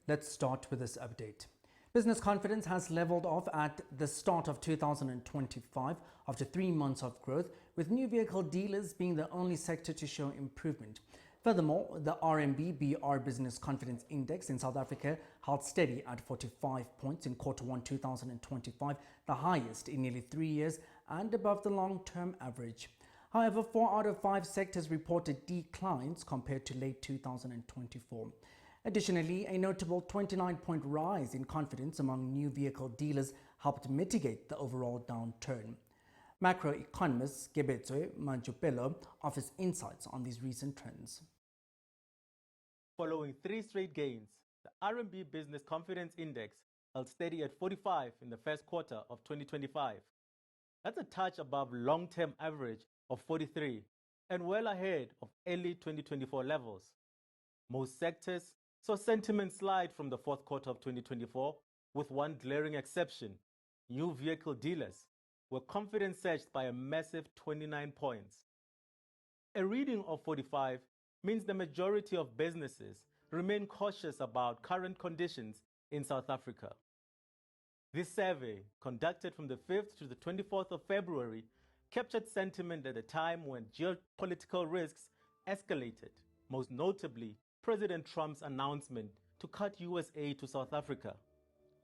Let's start with this update. Business confidence has leveled off at the start of 2025 after 3 months of growth, with new vehicle dealers being the only sector to show improvement. Furthermore, the RMB-BR Business Confidence Index in South Africa held steady at 45 points in Q1 2025, the highest in nearly 3 years and above the long-term average. However, 4 out of 5 sectors reported declines compared to late 2024. Additionally, a notable 29-point rise in confidence among new vehicle dealers helped mitigate the overall downturn. Macroeconomist Gebetswe Manjupelo offers insights on these recent trends. Following 3 straight gains, the RMB Business Confidence Index held steady at 45 in the first quarter of 2025. That's a touch above long-term average of 43 and well ahead of early 2024 levels. Most sectors saw sentiment slide from the fourth quarter of 2024, with one glaring exception: new vehicle dealers, where confidence surged by a massive 29 points. A reading of 45 means the majority of businesses remain cautious about current conditions in South Africa. This survey, conducted from the 5th to the 24th of February, captured sentiment at a time when geopolitical risks escalated, most notably President Trump's announcement to cut US aid to South Africa.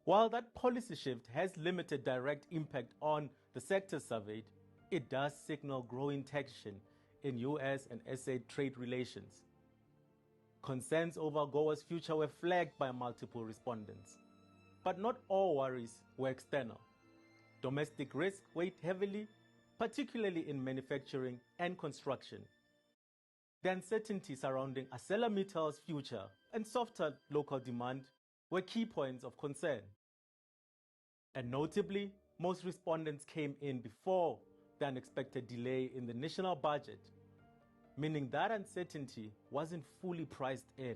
While that policy shift has limited direct impact on the sector surveyed, it does signal growing tension in US and SA trade relations. Concerns over AGOA's future were flagged by multiple respondents. But not all worries were external. Domestic risk weighed heavily, particularly in manufacturing and construction. The uncertainty surrounding ArcelorMittal's future and softer local demand were key points of concern. And notably, most respondents came in before the unexpected delay in the national budget, meaning that uncertainty wasn't fully priced in.